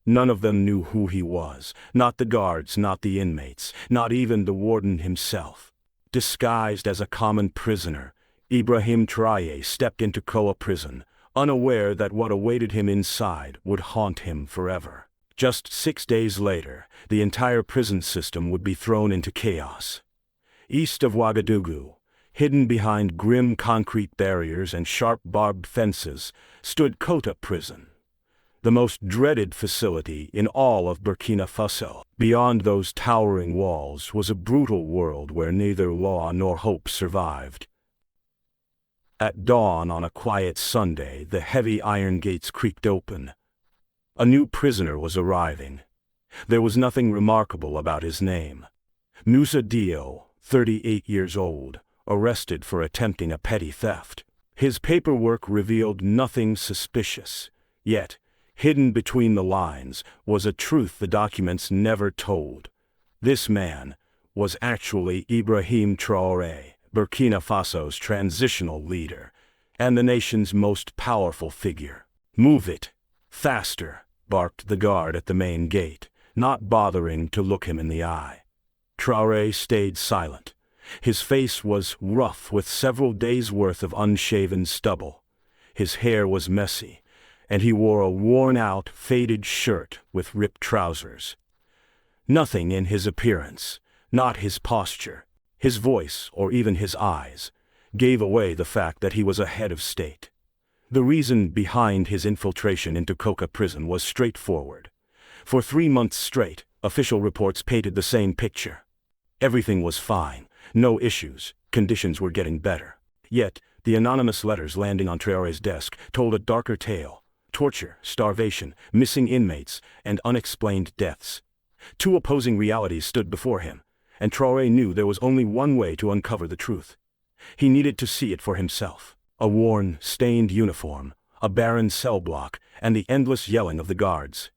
None of them knew who he was, not the guards, not the inmates, not even the warden himself. Disguised as a common prisoner, Ibrahim Traoré stepped into Koa prison, unaware that what awaited him inside would haunt him forever. Just 6 days later, the entire prison system would be thrown into chaos. East of Ouagadougou, hidden behind grim concrete barriers and sharp barbed fences, stood Kota Prison, the most dreaded facility in all of Burkina Faso. Beyond those towering walls was a brutal world where neither law nor hope survived. At dawn on a quiet Sunday, the heavy iron gates creaked open. A new prisoner was arriving. There was nothing remarkable about his name. Musa Dio, 38 years old, arrested for attempting a petty theft. His paperwork revealed nothing suspicious, yet, hidden between the lines, was a truth the documents never told. This man was actually Ibrahim Traoré, Burkina Faso's transitional leader, and the nation's most powerful figure. "Move it! Faster!" barked the guard at the main gate, not bothering to look him in the eye. Traoré stayed silent. His face was rough with several days' worth of unshaven stubble. His hair was messy, and he wore a worn-out, faded shirt with ripped trousers. Nothing in his appearance, not his posture, his voice, or even his eyes, gave away the fact that he was a head of state. The reason behind his infiltration into Koka prison was straightforward. For 3 months straight, official reports painted the same picture. Everything was fine, no issues, conditions were getting better. Yet, the anonymous letters landing on Traoré's desk told a darker tale: torture, starvation, missing inmates, and unexplained deaths. 2 opposing realities stood before him, and Traoré knew there was only one way to uncover the truth. He needed to see it for himself. A worn, stained uniform, a barren cell block, and the endless yelling of the guards.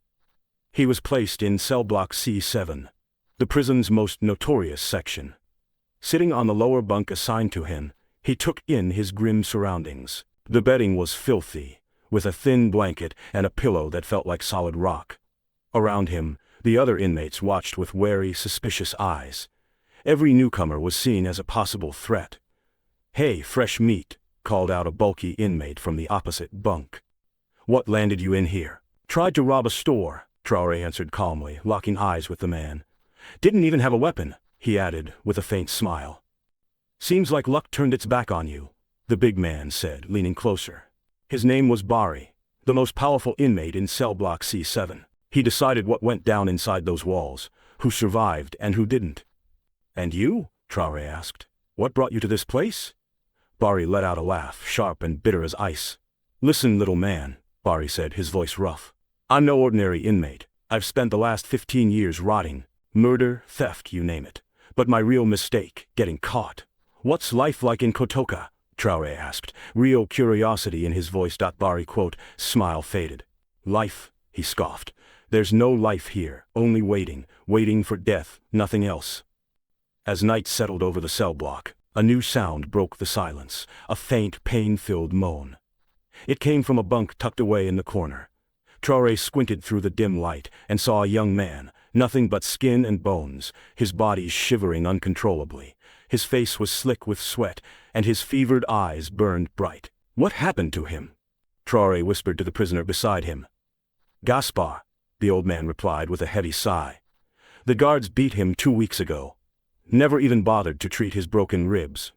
He was placed in cell block C7, the prison's most notorious section. Sitting on the lower bunk assigned to him, he took in his grim surroundings. The bedding was filthy, with a thin blanket and a pillow that felt like solid rock. Around him, the other inmates watched with wary, suspicious eyes. Every newcomer was seen as a possible threat. "Hey, fresh meat," called out a bulky inmate from the opposite bunk. "What landed you in here?" "Tried to rob a store," Traoré answered calmly, locking eyes with the man. "Didn't even have a weapon," he added, with a faint smile. "Seems like luck turned its back on you," the big man said, leaning closer. His name was Bari, the most powerful inmate in cell block C7. He decided what went down inside those walls, who survived and who didn't. "And you?" Traoré asked. "What brought you to this place?" Bari let out a laugh, sharp and bitter as ice. "Listen, little man," Bari said, his voice rough. "I'm no ordinary inmate. I've spent the last 15 years rotting. Murder, theft, you name it. But my real mistake, getting caught." "What's life like in Kotoka?" Traoré asked, real curiosity in his voice. Bari, smile faded. "Life," he scoffed. "There's no life here, only waiting, waiting for death, nothing else." As night settled over the cell block, a new sound broke the silence, a faint, pain-filled moan. It came from a bunk tucked away in the corner. Traoré squinted through the dim light and saw a young man, nothing but skin and bones, his body shivering uncontrollably. His face was slick with sweat, and his fevered eyes burned bright. "What happened to him?" Traoré whispered to the prisoner beside him. "Gaspar," the old man replied with a heavy sigh. "The guards beat him 2 weeks ago. Never even bothered to treat his broken ribs.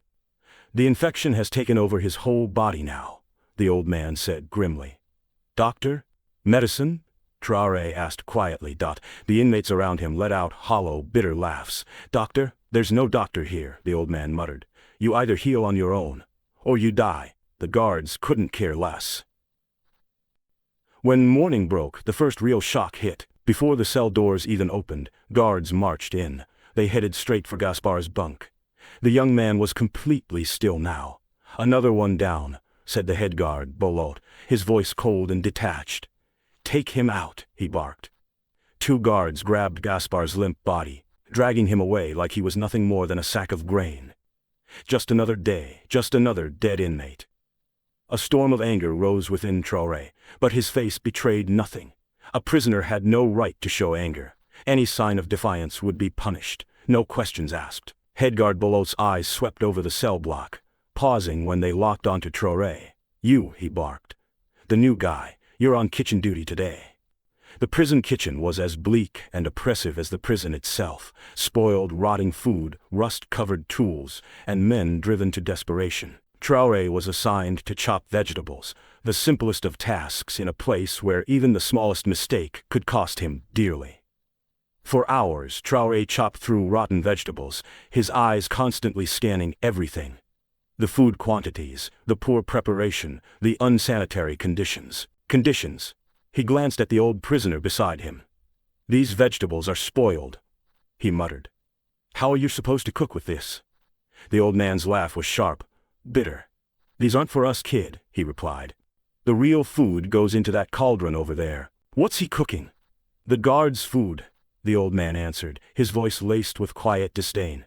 The infection has taken over his whole body now," the old man said grimly. "Doctor? Medicine?" Traoré asked quietly. The inmates around him let out hollow, bitter laughs. "Doctor? There's no doctor here," the old man muttered. "You either heal on your own, or you die." The guards couldn't care less. When morning broke, the first real shock hit. Before the cell doors even opened, guards marched in. They headed straight for Gaspar's bunk. The young man was completely still now. "Another one down," said the head guard, Bolot, his voice cold and detached. "Take him out," he barked. 2 guards grabbed Gaspar's limp body, dragging him away like he was nothing more than a sack of grain. Just another day, just another dead inmate. A storm of anger rose within Traoré, but his face betrayed nothing. A prisoner had no right to show anger. Any sign of defiance would be punished, no questions asked. Headguard Belot's eyes swept over the cell block, pausing when they locked onto Traoré. "You," he barked. "The new guy, you're on kitchen duty today." The prison kitchen was as bleak and oppressive as the prison itself. Spoiled, rotting food, rust-covered tools, and men driven to desperation. Traoré was assigned to chop vegetables, the simplest of tasks in a place where even the smallest mistake could cost him dearly. For hours, Traoré chopped through rotten vegetables, his eyes constantly scanning everything. The food quantities, the poor preparation, the unsanitary conditions. He glanced at the old prisoner beside him. "These vegetables are spoiled," he muttered. "How are you supposed to cook with this?" The old man's laugh was sharp, bitter. "These aren't for us, kid," he replied. "The real food goes into that cauldron over there." "What's he cooking?" "The guards' food," the old man answered, his voice laced with quiet disdain.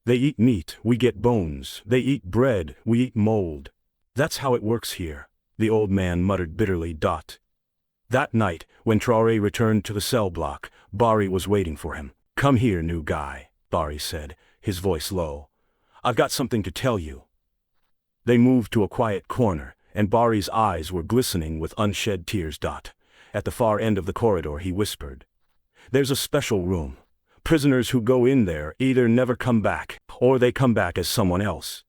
"They eat meat, we get bones. They eat bread, we eat mold. That's how it works here," the old man muttered bitterly. That night, when Traoré returned to the cell block, Bari was waiting for him. "Come here, new guy," Bari said, his voice low. "I've got something to tell you." They moved to a quiet corner, and Bari's eyes were glistening with unshed tears. At the far end of the corridor he whispered, "There's a special room. Prisoners who go in there either never come back, or they come back as someone else."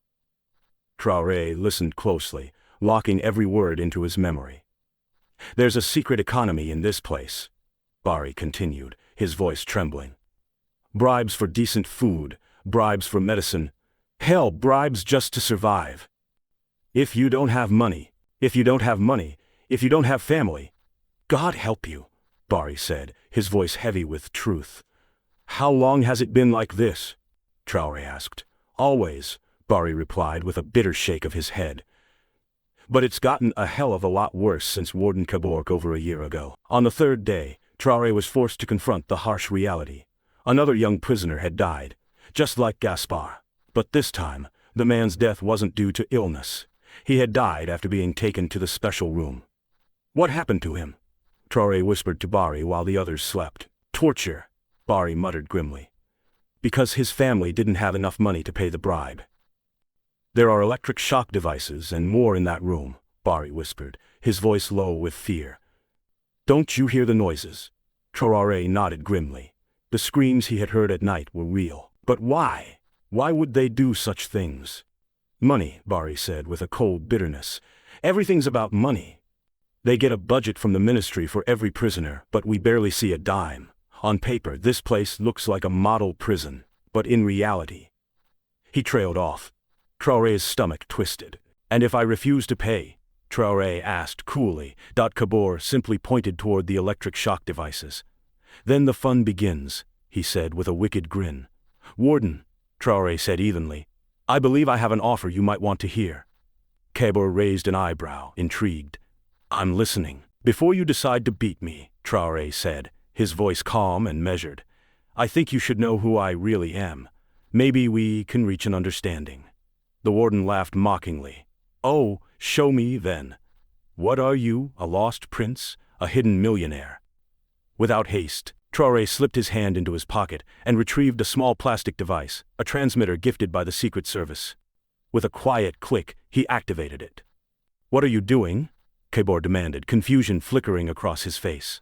Traoré listened closely, locking every word into his memory. "There's a secret economy in this place," Bari continued, his voice trembling. "Bribes for decent food, bribes for medicine, hell, bribes just to survive. If you don't have money, if you don't have family, God help you," Bari said, his voice heavy with truth. "How long has it been like this?" Traoré asked. "Always," Bari replied with a bitter shake of his head. "But it's gotten a hell of a lot worse since Warden Kabork over a year ago." On the third day, Traoré was forced to confront the harsh reality. Another young prisoner had died, just like Gaspar. But this time, the man's death wasn't due to illness. He had died after being taken to the special room. "What happened to him?" Traoré whispered to Bari while the others slept. "Torture," Bari muttered grimly. "Because his family didn't have enough money to pay the bribe." "There are electric shock devices and more in that room," Bari whispered, his voice low with fear. "Don't you hear the noises?" Traoré nodded grimly. The screams he had heard at night were real. "But why? Why would they do such things?" "Money," Bari said with a cold bitterness. "Everything's about money. They get a budget from the ministry for every prisoner, but we barely see a dime. On paper, this place looks like a model prison, but in reality..." He trailed off. Traoré's stomach twisted. "And if I refuse to pay?" Traoré asked coolly. Kabor simply pointed toward the electric shock devices. "Then the fun begins," he said with a wicked grin. "Warden," Traoré said evenly, "I believe I have an offer you might want to hear." Kabor raised an eyebrow, intrigued. "I'm listening." "Before you decide to beat me," Traoré said, his voice calm and measured, "I think you should know who I really am. Maybe we can reach an understanding." The warden laughed mockingly. "Oh, show me then. What are you, a lost prince, a hidden millionaire?" Without haste, Traoré slipped his hand into his pocket and retrieved a small plastic device, a transmitter gifted by the Secret Service. With a quiet click, he activated it. "What are you doing?" Kabor demanded, confusion flickering across his face.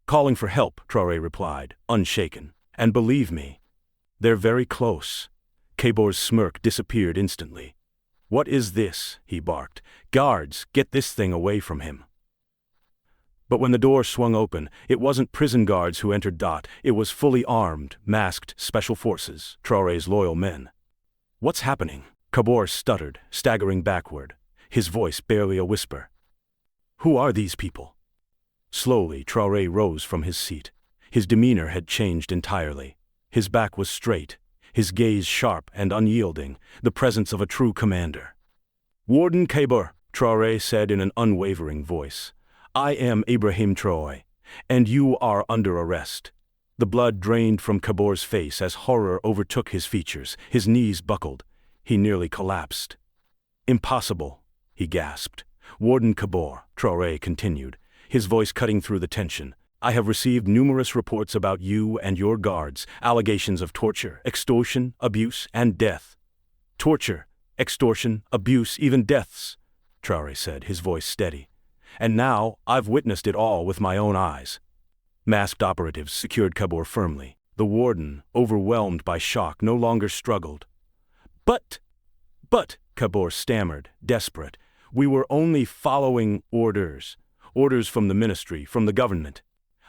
"Calling for help," Traoré replied, unshaken. "And believe me, they're very close." Kabor's smirk disappeared instantly. "What is this?" he barked. "Guards, get this thing away from him." But when the door swung open, it wasn't prison guards who entered. It was fully armed, masked special forces, Traoré's loyal men. "What's happening?" Kabor stuttered, staggering backward, his voice barely a whisper. "Who are these people?" Slowly, Traoré rose from his seat. His demeanor had changed entirely. His back was straight, his gaze sharp and unyielding, the presence of a true commander. "Warden Kabor," Traoré said in an unwavering voice, "I am Ibrahim Traoré, and you are under arrest." The blood drained from Kabor's face as horror overtook his features. His knees buckled. He nearly collapsed. "Impossible," he gasped. "Warden Kabor," Traoré continued, his voice cutting through the tension. I have received numerous reports about you and your guards, allegations of torture, extortion, abuse, and death. Torture, extortion, abuse, even deaths, Traoré said, his voice steady. And now, I've witnessed it all with my own eyes. Masked operatives secured Kabor firmly. The warden, overwhelmed by shock, no longer struggled. But, Kabor stammered, desperate. We were only following orders. Orders from the ministry, from the government.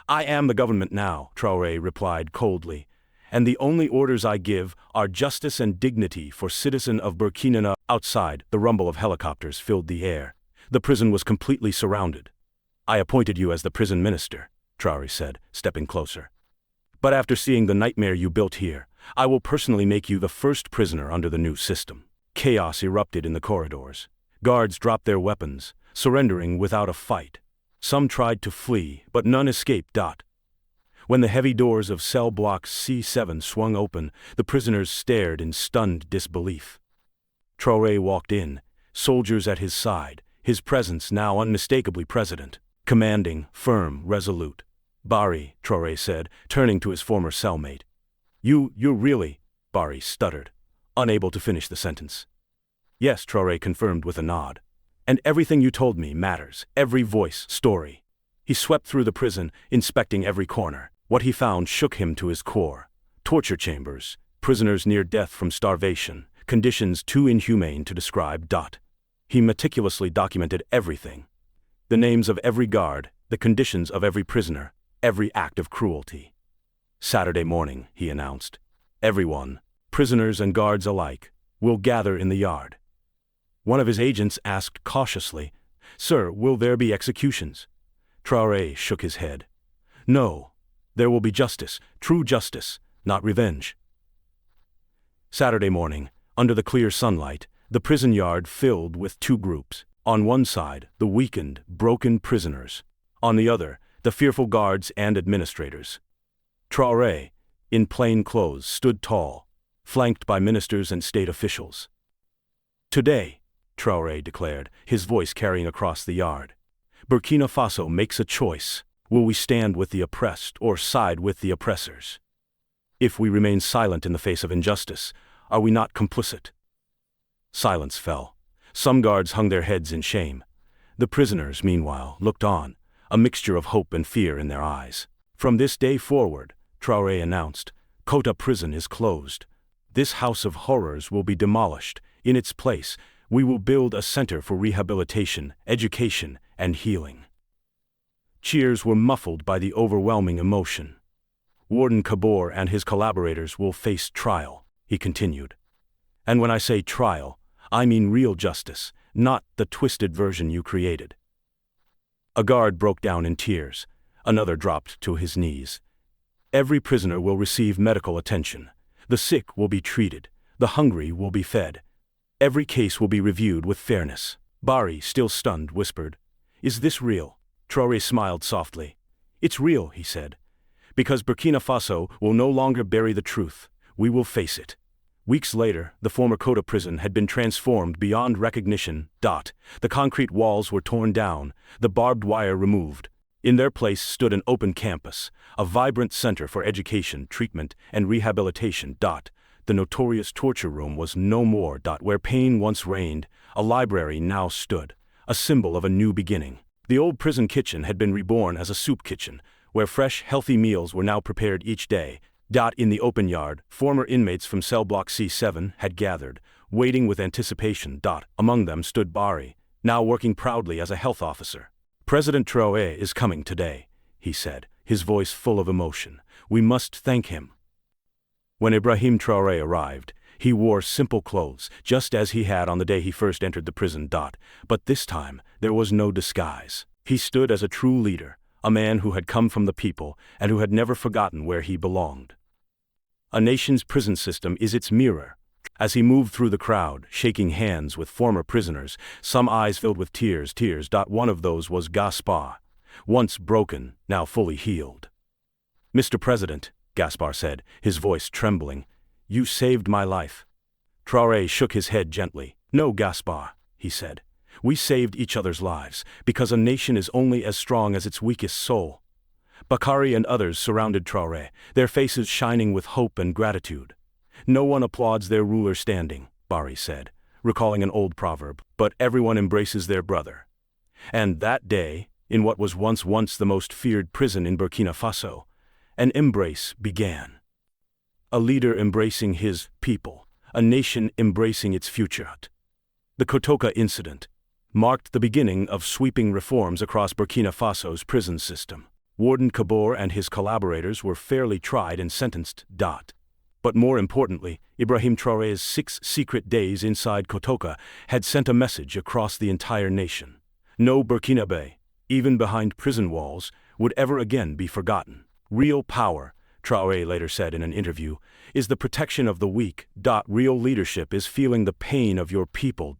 I am the government now, Traoré replied coldly. And the only orders I give are justice and dignity for citizen of Burkina Faso. Outside, the rumble of helicopters filled the air. The prison was completely surrounded. I appointed you as the prison minister, Traoré said, stepping closer. But after seeing the nightmare you built here, I will personally make you the first prisoner under the new system. Chaos erupted in the corridors. Guards dropped their weapons, surrendering without a fight. Some tried to flee, but none escaped. When the heavy doors of cell block C7 swung open, the prisoners stared in stunned disbelief. Traoré walked in, soldiers at his side, his presence now unmistakably present, commanding, firm, resolute. Bari, Traoré said, turning to his former cellmate. You really, Bari stuttered, unable to finish the sentence. Yes, Traoré confirmed with a nod. And everything you told me matters, every voice, story. He swept through the prison, inspecting every corner. What he found shook him to his core. Torture chambers, prisoners near death from starvation, conditions too inhumane to describe. He meticulously documented everything. The names of every guard, the conditions of every prisoner, every act of cruelty. Saturday morning, he announced. Everyone, prisoners and guards alike, will gather in the yard. One of his agents asked cautiously, Sir, will there be executions? Traoré shook his head. No, there will be justice, true justice, not revenge. Saturday morning, under the clear sunlight, the prison yard filled with two groups. On one side, the weakened, broken prisoners. On the other, the fearful guards and administrators. Traoré, in plain clothes, stood tall, flanked by ministers and state officials. Today, Traoré declared, his voice carrying across the yard, Burkina Faso makes a choice. Will we stand with the oppressed or side with the oppressors? If we remain silent in the face of injustice, are we not complicit? Silence fell. Some guards hung their heads in shame. The prisoners, meanwhile, looked on, a mixture of hope and fear in their eyes. From this day forward, Traoré announced, Kota prison is closed. This house of horrors will be demolished. In its place, we will build a center for rehabilitation, education, and healing. Cheers were muffled by the overwhelming emotion. Warden Kabor and his collaborators will face trial, he continued. And when I say trial, I mean real justice, not the twisted version you created. A guard broke down in tears. Another dropped to his knees. Every prisoner will receive medical attention. The sick will be treated. The hungry will be fed. Every case will be reviewed with fairness. Bari, still stunned, whispered, Is this real? Traoré smiled softly. It's real, he said. Because Burkina Faso will no longer bury the truth. We will face it. Weeks later, the former Kota prison had been transformed beyond recognition. The concrete walls were torn down, the barbed wire removed. In their place stood an open campus, a vibrant center for education, treatment, and rehabilitation. The notorious torture room was no more. Where pain once reigned, a library now stood, a symbol of a new beginning. The old prison kitchen had been reborn as a soup kitchen, where fresh, healthy meals were now prepared each day. In the open yard, former inmates from cell block C7 had gathered, waiting with anticipation. Among them stood Bari, now working proudly as a health officer. President Traoré is coming today, he said, his voice full of emotion. We must thank him. When Ibrahim Traoré arrived, he wore simple clothes, just as he had on the day he first entered the prison. But this time, there was no disguise. He stood as a true leader, a man who had come from the people and who had never forgotten where he belonged. A nation's prison system is its mirror. As he moved through the crowd, shaking hands with former prisoners, some eyes filled with tears. One of those was Gaspar, once broken, now fully healed. Mr. President, Gaspar said, his voice trembling, you saved my life. Traoré shook his head gently. No, Gaspar, he said. We saved each other's lives, because a nation is only as strong as its weakest soul. Bakari and others surrounded Traoré, their faces shining with hope and gratitude. "No one applauds their ruler standing," Bari said, recalling an old proverb, "but everyone embraces their brother." And that day, in what was once the most feared prison in Burkina Faso, an embrace began. A leader embracing his people, a nation embracing its future. The Kotoka incident marked the beginning of sweeping reforms across Burkina Faso's prison system. Warden Kabor and his collaborators were fairly tried and sentenced. But more importantly, Ibrahim Traoré's 6 secret days inside Kotoka had sent a message across the entire nation. No Burkinabe, even behind prison walls, would ever again be forgotten. Real power, Traoré later said in an interview, is the protection of the weak. Real leadership is feeling the pain of your people.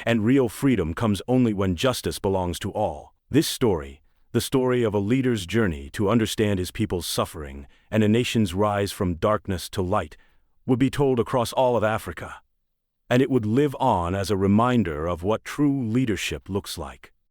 And real freedom comes only when justice belongs to all. This story, the story of a leader's journey to understand his people's suffering and a nation's rise from darkness to light, would be told across all of Africa. And it would live on as a reminder of what true leadership looks like.